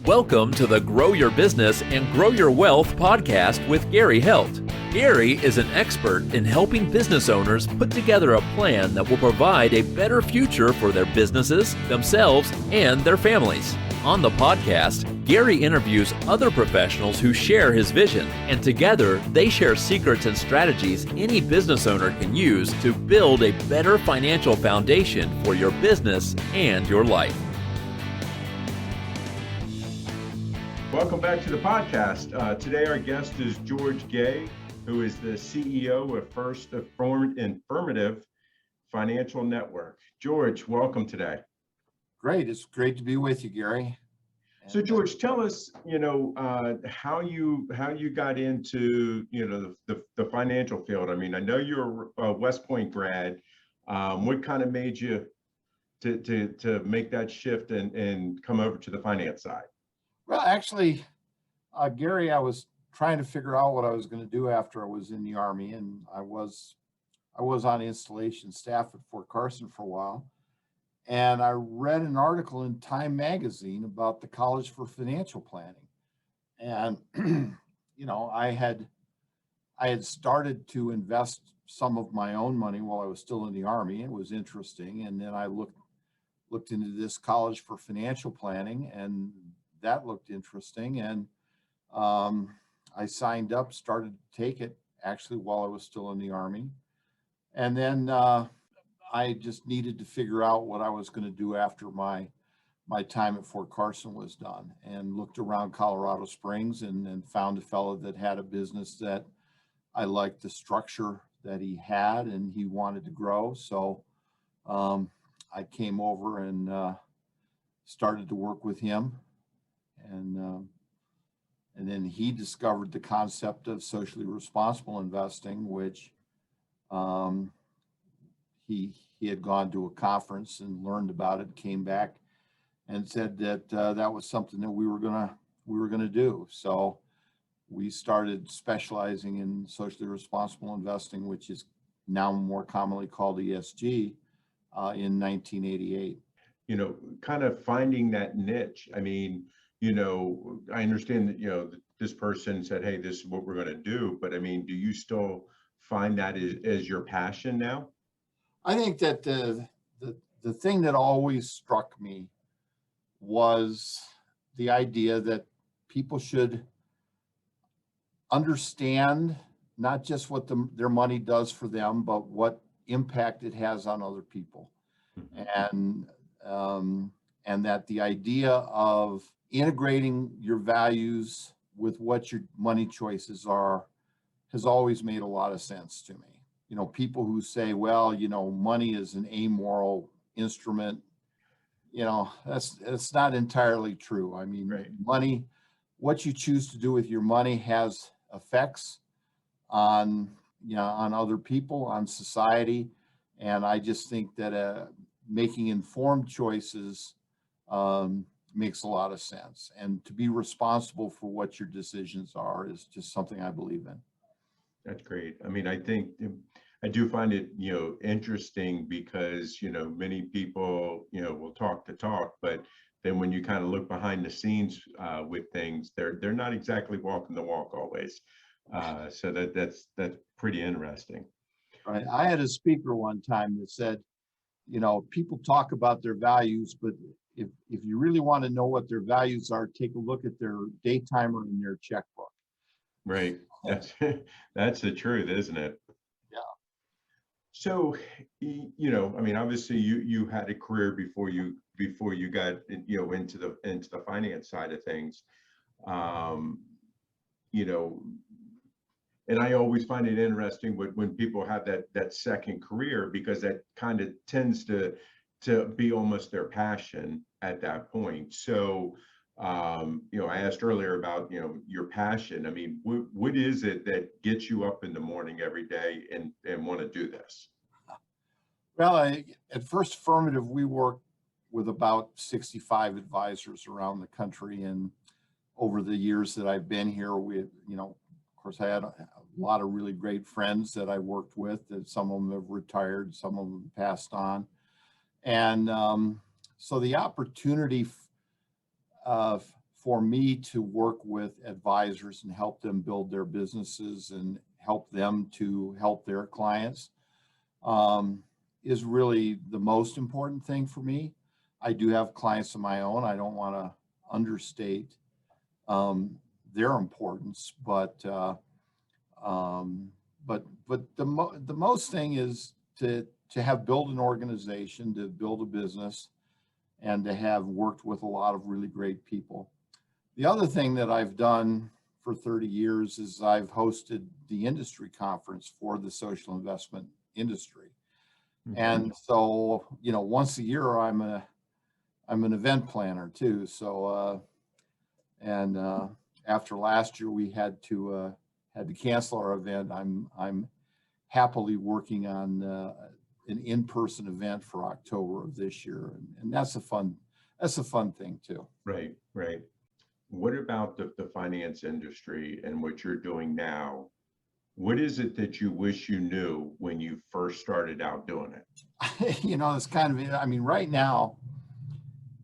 Welcome to the Grow Your Business and Grow Your Wealth podcast with Gary Heldt. Gary is an expert in helping business owners put together a plan that will provide a better future for their businesses, themselves, and their families. On the podcast, Gary interviews other professionals who share his vision, and together they share secrets and strategies any business owner can use to build a better financial foundation for your business and your life. Welcome back to the podcast. Today our guest is George Gay, who is the CEO of First Affirmative Financial Network. George, welcome today. Great. It's great to be with you, Gary. So George, tell us, how you got into, the financial field. I mean, I know you're a West Point grad. What kind of made you to make that shift and come over to the finance side? Well, actually, Gary, I was trying to figure out what I was going to do after I was in the Army, and I was on installation staff at Fort Carson for a while. And I read an article in Time magazine about the College for Financial Planning. And, I had started to invest some of my own money while I was still in the Army. It was interesting. And then I looked into this College for Financial Planning, and that looked interesting. And I signed up, started to take it actually while I was still in the Army. And then I just needed to figure out what I was going to do after my time at Fort Carson was done, and looked around Colorado Springs and found a fellow that had a business that I liked the structure that he had and he wanted to grow. So I came over and started to work with him. And then he discovered the concept of socially responsible investing, which he had gone to a conference and learned about it, came back and said that that was something that we were gonna do. So we started specializing in socially responsible investing, which is now more commonly called ESG, in 1988. Kind of finding that niche. I mean, I understand that, this person said, hey, this is what we're going to do. But I mean, do you still find that as your passion now? I think that the thing that always struck me was the idea that people should understand not just what their money does for them, but what impact it has on other people. Mm-hmm. And that the idea of integrating your values with what your money choices are has always made a lot of sense to me. People who say, well, money is an amoral instrument, that's not entirely true. I mean, right. Money, what you choose to do with your money has effects on other people, on society. And I just think that making informed choices makes a lot of sense. And to be responsible for what your decisions are is just something I believe in. That's great. I mean, I think I do find it, interesting because, many people, will talk the talk, but then when you kind of look behind the scenes with things, they're not exactly walking the walk always. So that's pretty interesting. Right. I had a speaker one time that said, people talk about their values, but if you really want to know what their values are, take a look at their day timer and their checkbook. Right. That's the truth, isn't it? Yeah. So, I mean, obviously you had a career before you got, into the finance side of things. And I always find it interesting when people have that second career, because that kind of tends to be almost their passion at that point. So, I asked earlier about, your passion. I mean, what is it that gets you up in the morning every day and want to do this? Well, at First Affirmative, we work with about 65 advisors around the country. And over the years that I've been here, of course, I had a lot of really great friends that I worked with, that some of them have retired, some of them passed on. And so the opportunity for me to work with advisors and help them build their businesses and help them to help their clients is really the most important thing for me. I do have clients of my own. I don't want to understate their importance, but the most thing is to have built an organization, to build a business, and to have worked with a lot of really great people. The other thing that I've done for 30 years is I've hosted the industry conference for the social investment industry. And so, once a year I'm an event planner too. So, after last year we had to cancel our event. I'm happily working on an in-person event for October of this year, and that's a fun thing too. Right. What about the finance industry and what you're doing now? What is it that you wish you knew when you first started out doing it? It's kind of, right now,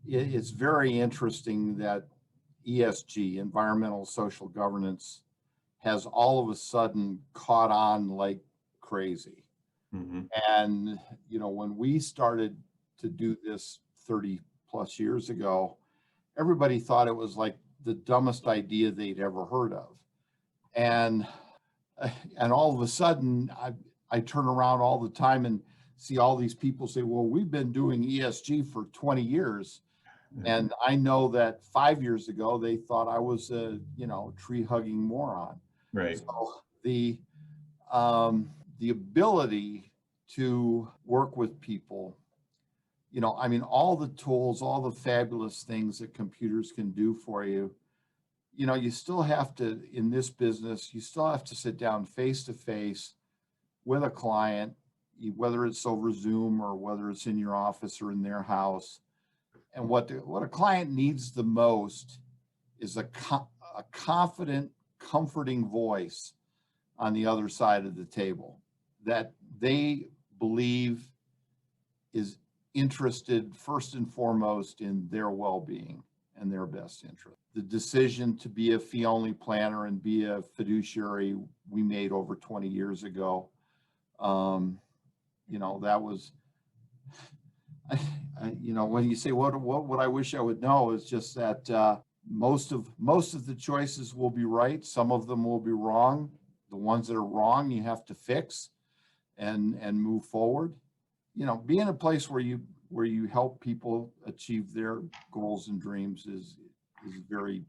it's very interesting that ESG, environmental social governance, has all of a sudden caught on like crazy. And, when we started to do this 30 plus years ago, everybody thought it was like the dumbest idea they'd ever heard of. And all of a sudden, I turn around all the time and see all these people say, well, we've been doing ESG for 20 years. And I know that 5 years ago, they thought I was a, tree hugging moron. Right. So the ability to work with people, all the tools, all the fabulous things that computers can do for you, you still have to, in this business, you still have to sit down face to face with a client, whether it's over Zoom or whether it's in your office or in their house. And what a client needs the most is a confident, comforting voice on the other side of the table that they believe is interested first and foremost in their well-being and their best interest. The decision to be a fee-only planner and be a fiduciary we made over 20 years ago. That was, when you say what I wish I would know, is just that most of the choices will be right. Some of them will be wrong. The ones that are wrong, you have to fix and move forward. Be in a place where you help people achieve their goals and dreams is very,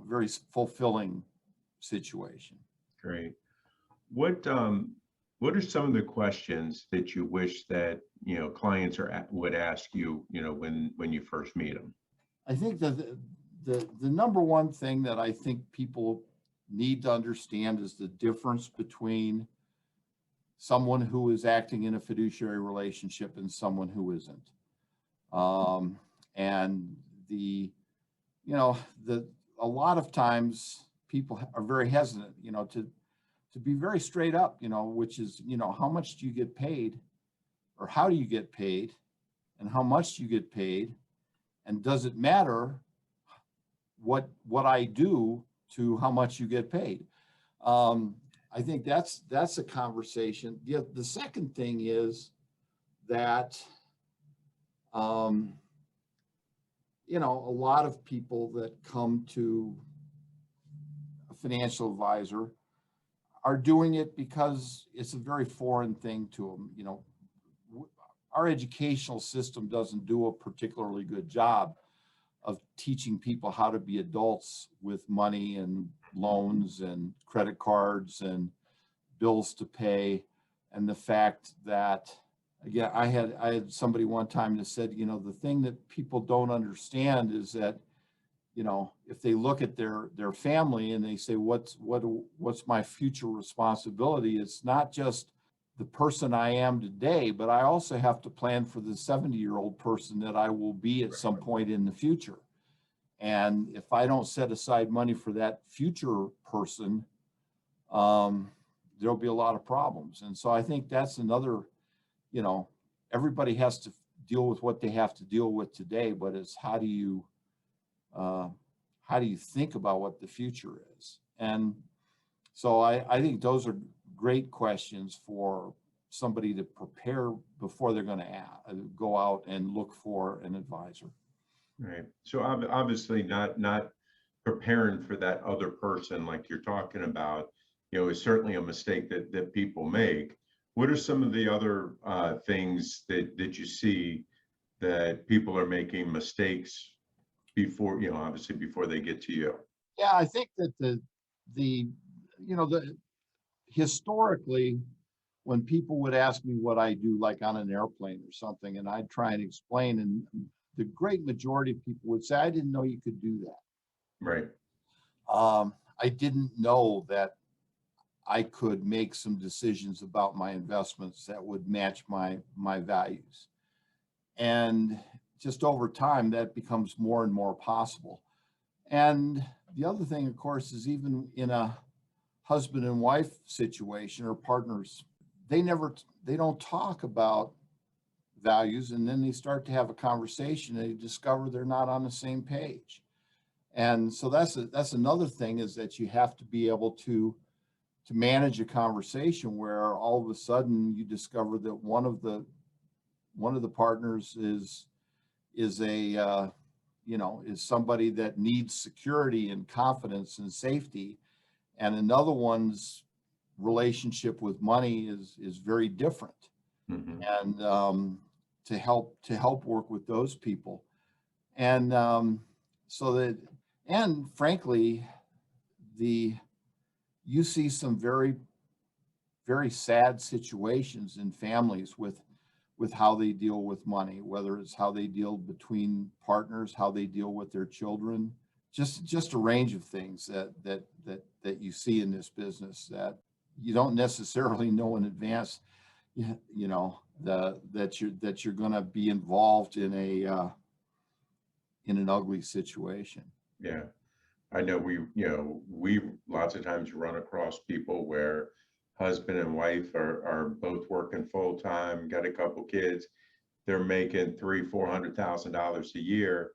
very fulfilling situation. Great. What are some of the questions that you wish that, clients would ask you, when you first meet them? I think that the number one thing that I think people need to understand is the difference between someone who is acting in a fiduciary relationship and someone who isn't. And a lot of times people are very hesitant, to be very straight up, which is, how much do you get paid, or how do you get paid, and how much do you get paid, and does it matter what I do to how much you get paid? I think that's a conversation. The second thing is that, a lot of people that come to a financial advisor are doing it because it's a very foreign thing to them. Our educational system doesn't do a particularly good job of teaching people how to be adults with money and loans and credit cards and bills to pay. And the fact that, again, I had somebody one time that said, the thing that people don't understand is that, if they look at their family and they say, what's my future responsibility? It's not just the person I am today, but I also have to plan for the 70-year-old person that I will be at some point in the future. And if I don't set aside money for that future person, there'll be a lot of problems. And so I think that's another, everybody has to deal with what they have to deal with today, but it's how do you how do you think about what the future is? And so I think those are great questions for somebody to prepare before they're going to go out and look for an advisor. Right. So obviously not preparing for that other person like you're talking about, is certainly a mistake that people make. What are some of the other things that you see that people are making mistakes before, obviously before they get to you? Yeah, I think that the historically, when people would ask me what I do, like on an airplane or something, and I'd try and explain, and the great majority of people would say, I didn't know you could do that. Right. I didn't know that I could make some decisions about my investments that would match my values. And just over time, that becomes more and more possible. And the other thing, of course, is even in a husband and wife situation or partners, they don't talk about values, and then they start to have a conversation and they discover they're not on the same page. And so that's another thing, is that you have to be able to manage a conversation where all of a sudden you discover that one of the partners is somebody that needs security and confidence and safety, and another one's relationship with money is very different. Mm-hmm. And to help work with those people, and and frankly, you see some very, very sad situations in families with how they deal with money, whether it's how they deal between partners, how they deal with their children, just a range of things that you see in this business that you don't necessarily know in advance, that you're going to be involved in an ugly situation. Yeah. I know we lots of times run across people where husband and wife are both working full time, got a couple kids, they're making $300,000-400,000 a year,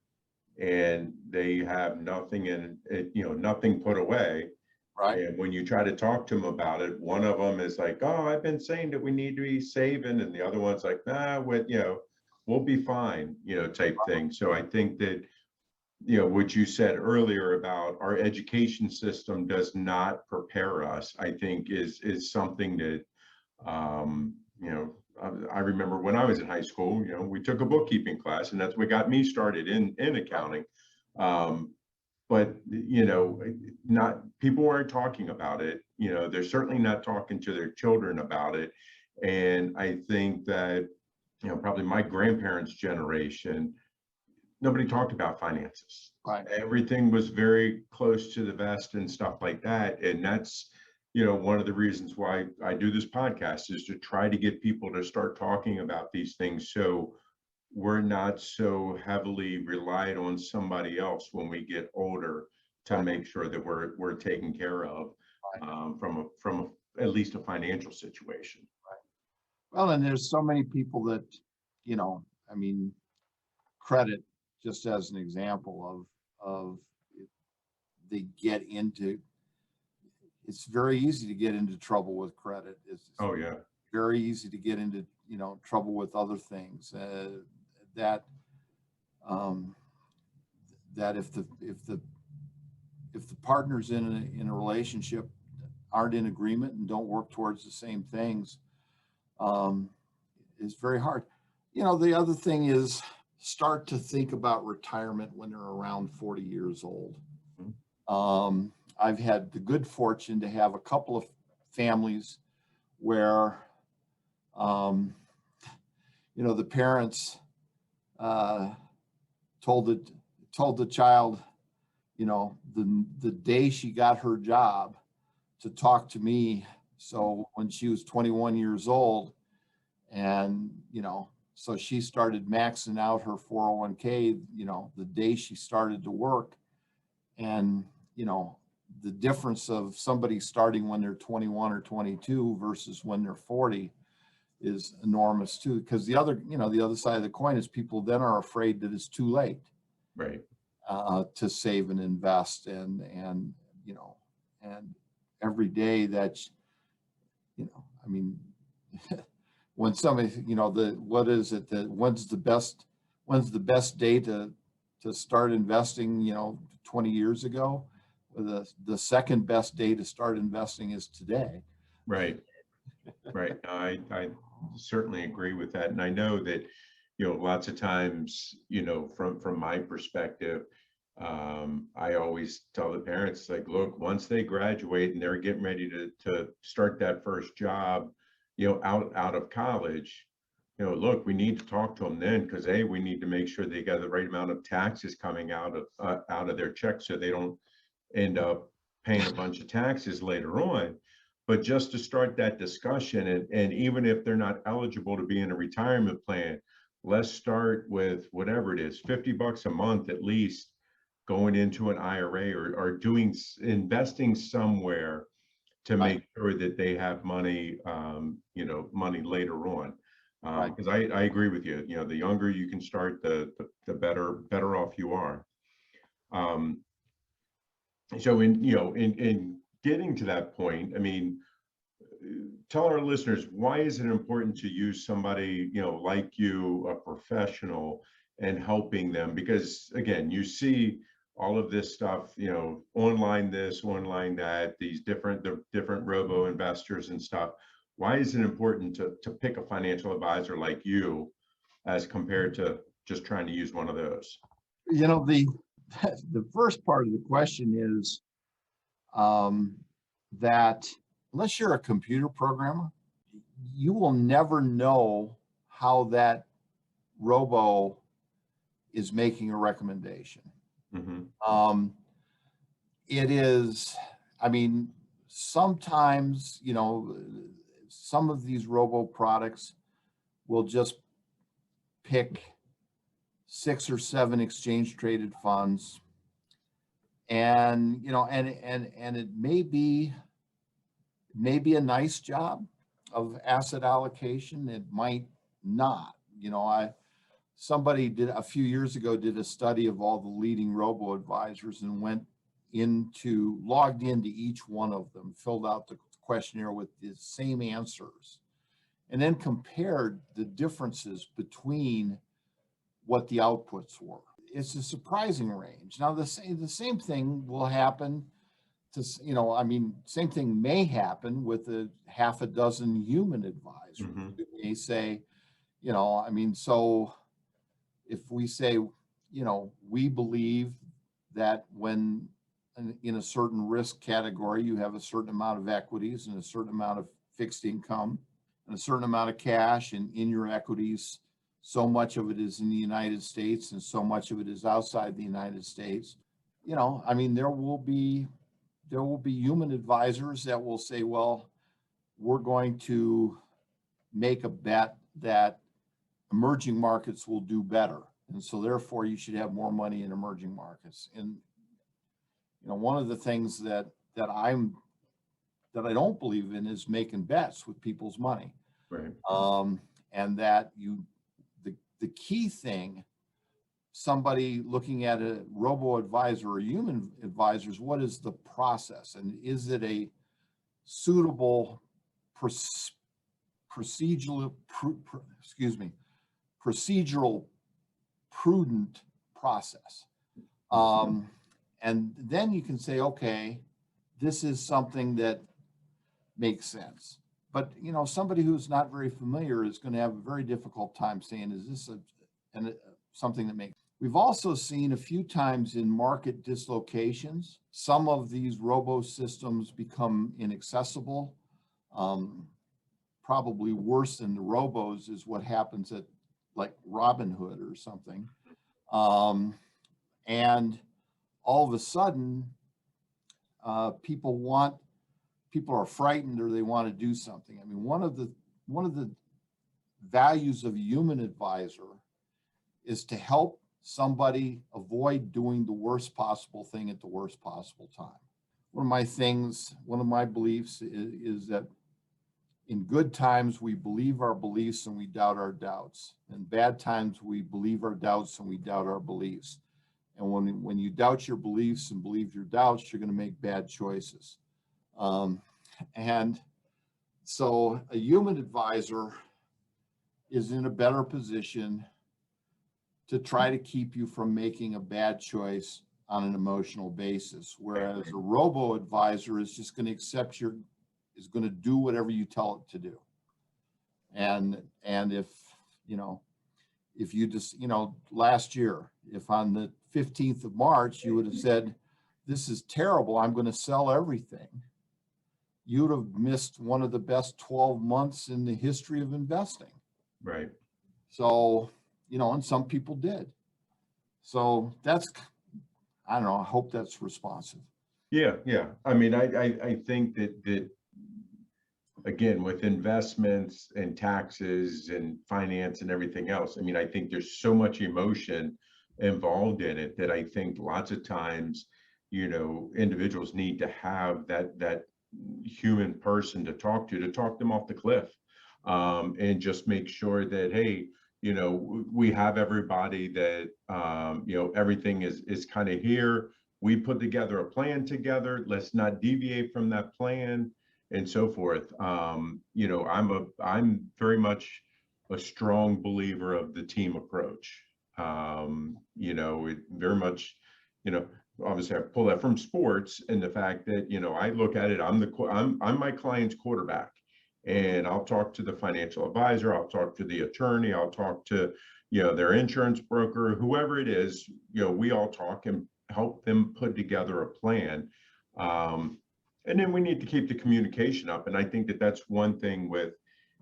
and they have nothing nothing put away. Right. And when you try to talk to them about it, one of them is like, "Oh, I've been saying that we need to be saving," and the other one's like, "Nah, we'll be fine," type thing. So I think that what you said earlier about our education system does not prepare us, I think is something that, I remember when I was in high school, we took a bookkeeping class, and that's what got me started in accounting. But, not, people weren't talking about it. They're certainly not talking to their children about it. And I think that, probably my grandparents' generation, nobody talked about finances. Right. Everything was very close to the vest and stuff like that. And that's, one of the reasons why I do this podcast, is to try to get people to start talking about these things, so we're not so heavily relied on somebody else when we get older to Right. make sure that we're taken care of, from at least a financial situation. Right. Well, and there's so many people that, credit, just as an example of they get into, it's very easy to get into trouble with credit. It's Oh yeah. very easy to get into, trouble with other things, that if the partners in a relationship aren't in agreement and don't work towards the same things, it's very hard. The other thing is, start to think about retirement when they're around 40 years old. I've had the good fortune to have a couple of families where, the parents told the child, the day she got her job, to talk to me. So when she was 21 years old, and, so she started maxing out her 401k, the day she started to work. And, the difference of somebody starting when they're 21 or 22 versus when they're 40 is enormous too. Because the other side of the coin is, people then are afraid that it's too late. Right. to save and invest, and you know, and every day that's, you know, I mean, when somebody, you know, what is it that when's the best day to start investing, you know, 20 years ago? The second best day to start investing is today. Right. Right. I certainly agree with that. And I know that, you know, lots of times, you know, from my perspective, I always tell the parents, like, look, once they graduate and they're getting ready to start that first job, you know, out of college, you know, look, we need to talk to them then, because we need to make sure they got the right amount of taxes coming out of their check, so they don't end up paying a bunch of taxes later on. But just to start that discussion, and even if they're not eligible to be in a retirement plan, let's start with whatever it is, $50 a month at least, going into an IRA, or investing somewhere to Right. make sure that they have money, you know, money later on. Right. Because I agree with you. You know, the younger you can start, the better off you are. Um, so in getting to that point, I mean, tell our listeners, why is it important to use somebody, you know, like you, a professional, and helping them? Because again, you see all of this stuff, you know, online this, online that, the different robo investors and stuff. Why is it important to pick a financial advisor like you as compared to just trying to use one of those? You know, the first part of the question is, that unless you're a computer programmer, you will never know how that robo is making a recommendation. Mm-hmm. It is, I mean, sometimes, you know, some of these robo products will just pick 6 or 7 exchange traded funds, and you know, and it may be a nice job of asset allocation. It might not. You know, somebody did a few years ago did a study of all the leading robo advisors and logged into each one of them, filled out the questionnaire with the same answers, and then compared the differences between what the outputs were. It's a surprising range. Now, the same thing will happen to, you know, I mean, same thing may happen with a half a dozen human advisors. Mm-hmm. We may say, you know, I mean, so if we say, you know, we believe that when in a certain risk category, you have a certain amount of equities and a certain amount of fixed income and a certain amount of cash, and in your equities, so much of it is in the United States and so much of it is outside the United States. You know, I mean, there will be human advisors that will say, well, we're going to make a bet that emerging markets will do better, and so therefore you should have more money in emerging markets. And you know, one of the things that I don't believe in is making bets with people's money. Right. And that the key thing, somebody looking at a robo advisor or human advisors, what is the process, and is it a suitable procedural prudent process? And then you can say, okay, this is something that makes sense. But you know, somebody who's not very familiar is going to have a very difficult time saying, is this something that makes. We've also seen a few times in market dislocations, some of these robo systems become inaccessible. Probably worse than the robos is what happens at like Robinhood or something. And all of a sudden, people are frightened, or they want to do something. I mean, one of the values of a human advisor is to help somebody avoid doing the worst possible thing at the worst possible time. One of my beliefs is that in good times, we believe our beliefs and we doubt our doubts. In bad times, we believe our doubts and we doubt our beliefs. And when you doubt your beliefs and believe your doubts, you're going to make bad choices. And so a human advisor is in a better position to try to keep you from making a bad choice on an emotional basis. Whereas a robo advisor is just going to is going to do whatever you tell it to do. And if, if you just, last year, if on the 15th of March, you would have said, this is terrible, I'm going to sell everything, you would have missed one of the best 12 months in the history of investing. Right. So, and some people did. So I don't know, I hope that's responsive. Yeah. I mean, I think that again, with investments and taxes and finance and everything else, I mean, I think there's so much emotion involved in it that I think lots of times, individuals need to have that human person to talk them off the cliff, and just make sure that, hey, we have everybody that, everything is kind of here. We put together a plan together. Let's not deviate from that plan, and so forth. I'm very much a strong believer of the team approach. It very much, obviously I pull that from sports, and the fact that, I look at it, I'm my client's quarterback, and I'll talk to the financial advisor, I'll talk to the attorney, I'll talk to, their insurance broker, whoever it is, we all talk and help them put together a plan. And then we need to keep the communication up. And I think that that's one thing with,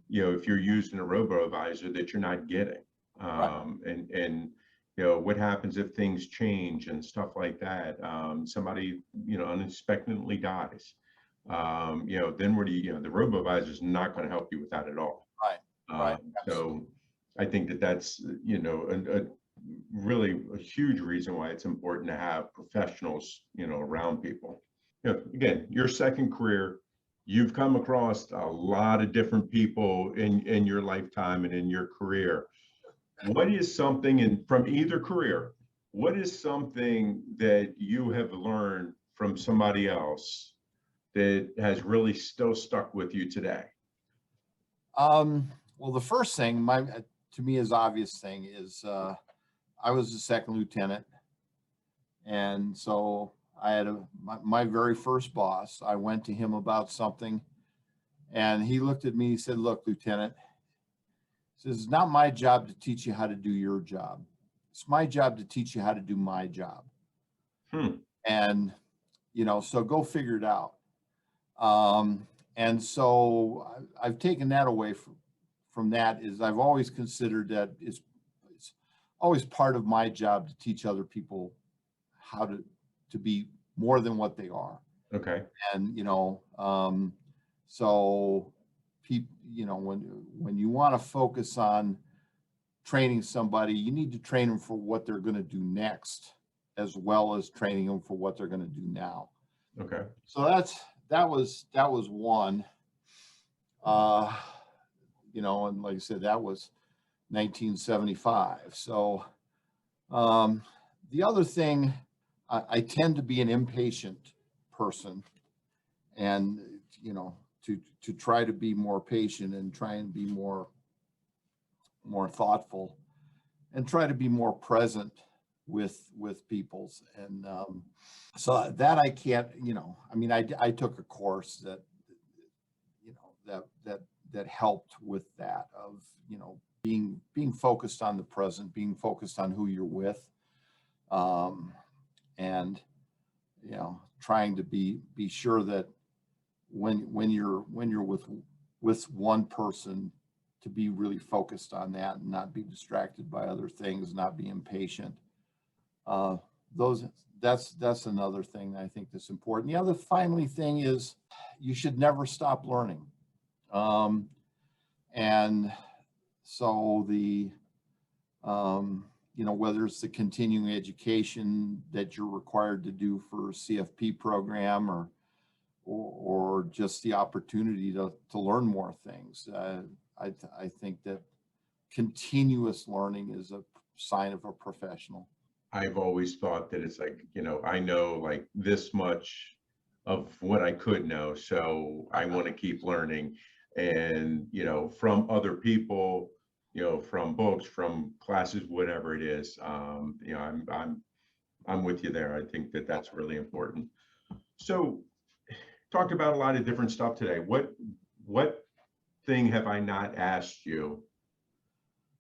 if you're using a robo-advisor that you're not getting. And what happens if things change and stuff like that? Somebody, unexpectedly dies. Then what do the robo-advisor is not going to help you with that at all. Right. So I think that that's, a really a huge reason why it's important to have professionals, around people. Again, your second career, you've come across a lot of different people in your lifetime and in your career. What is something from either career, what is something that you have learned from somebody else that has really still stuck with you today? Well, the first thing, to me is obvious thing is, I was a second lieutenant. And so I had my very first boss. I went to him about something, and he looked at me, he said, look, Lieutenant, he says, it's not my job to teach you how to do your job. It's my job to teach you how to do my job. And, so go figure it out. And so I've taken that away from that is I've always considered that it's always part of my job to teach other people how to be more than what they are. Okay. And, so people, when you want to focus on training somebody, you need to train them for what they're going to do next, as well as training them for what they're going to do now. Okay. So that was one, and like I said, that was 1975. So, the other thing, I tend to be an impatient person, and, to try to be more patient and try and be more thoughtful and try to be more present with people's. And, so that I can't, I took a course that, that helped with that of, being focused on the present, being focused on who you're with, and trying to be sure that when you're with one person, to be really focused on that and not be distracted by other things, not be impatient. That's another thing I think that's important. The other finally thing is you should never stop learning. And so whether it's the continuing education that you're required to do for a CFP program or just the opportunity to learn more things. I think that continuous learning is a sign of a professional. I've always thought that it's like, I know like this much of what I could know, so I want to keep learning. And, from other people, from books, from classes, whatever it is, I'm with you there. I think that that's really important. So, talked about a lot of different stuff today. What thing have I not asked you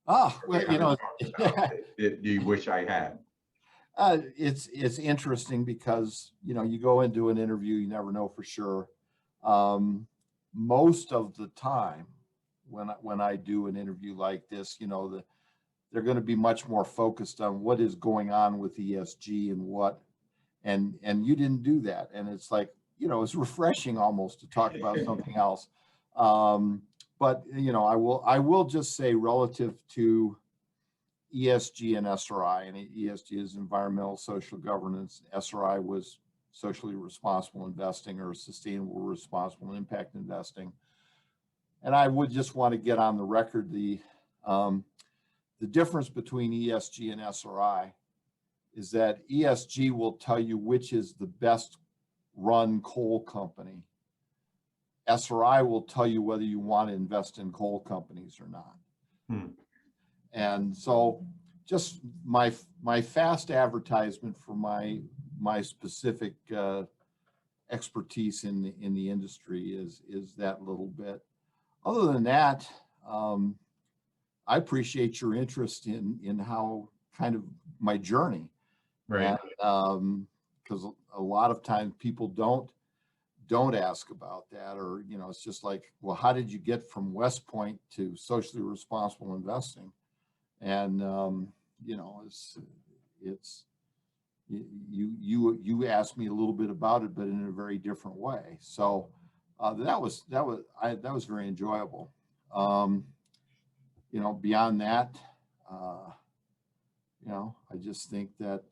Ah, or we well, haven't talked about that you wish I had? it's interesting because you go into an interview, you never know for sure. Um, Most of the time, when I do an interview like this, they're going to be much more focused on what is going on with ESG and and you didn't do that, and it's like it's refreshing almost to talk about something else. Um, but I will just say relative to ESG and SRI, and ESG is environmental social governance. SRI was socially responsible investing or sustainable responsible impact investing. And I would just want to get on the record the difference between ESG and SRI is that ESG will tell you which is the best run coal company. SRI will tell you whether you want to invest in coal companies or not. Hmm. And so just my fast advertisement for my specific expertise in the industry is that little bit. Other than that, I appreciate your interest in how kind of my journey. Right. And because a lot of times people don't ask about that, or it's just like, well, how did you get from West Point to socially responsible investing? And it's you asked me a little bit about it, but in a very different way. So that was very enjoyable. Beyond that, I just think that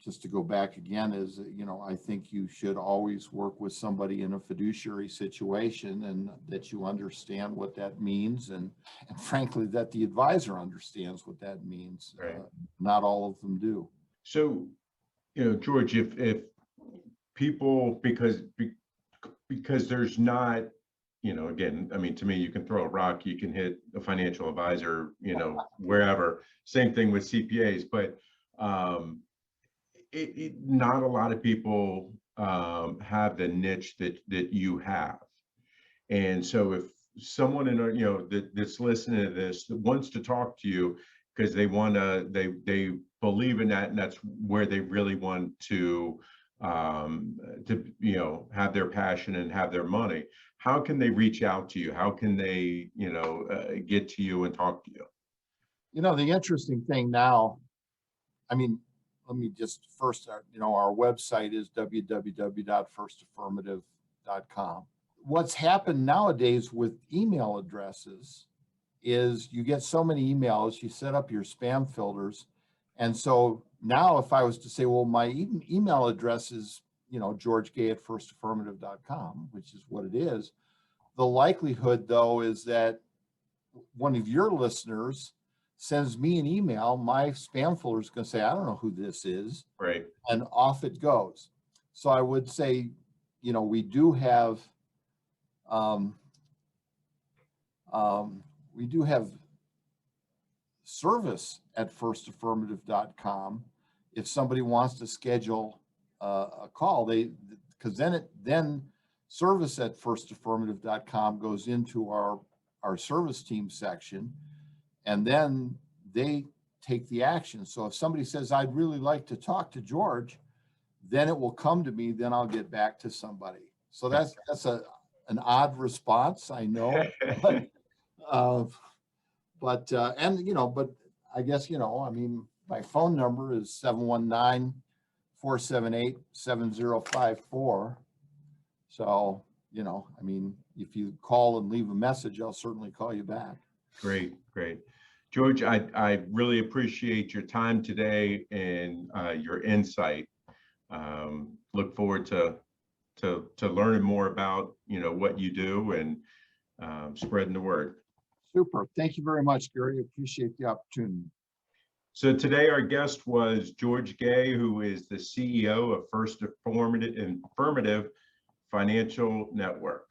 just to go back again is, I think you should always work with somebody in a fiduciary situation, and that you understand what that means, and frankly, that the advisor understands what that means. Right. Not all of them do. So, George, if people, because there's not, again, I mean, to me, you can throw a rock, you can hit a financial advisor, wherever. Same thing with CPAs, but not a lot of people have the niche that you have. And so if someone that's listening to this that wants to talk to you because they believe in that, and that's where they really want to have their passion and have their money, how can they reach out to you? How can they get to you and talk to you? The interesting thing now, I mean, let me just first, our website is www.firstaffirmative.com. What's happened nowadays with email addresses is you get so many emails, you set up your spam filters. And so now if I was to say, well, my email address is, georgegay@firstaffirmative.com, which is what it is. The likelihood, though, is that one of your listeners sends me an email, my spam folder is going to say, I don't know who this is. Right. And off it goes. So I would say, we do have service at firstaffirmative.com. If somebody wants to schedule a call, because then service at firstaffirmative.com goes into our service team section, and then they take the action. So if somebody says, I'd really like to talk to George, then it will come to me, then I'll get back to somebody. So that's an odd response, I know. But I guess, I mean, my phone number is 719-478-7054. So, I mean, if you call and leave a message, I'll certainly call you back. Great. George, I really appreciate your time today and your insight. Look forward to learning more about what you do and spreading the word. Super. Thank you very much, Gary. Appreciate the opportunity. So today our guest was George Gay, who is the CEO of Affirmative Financial Network.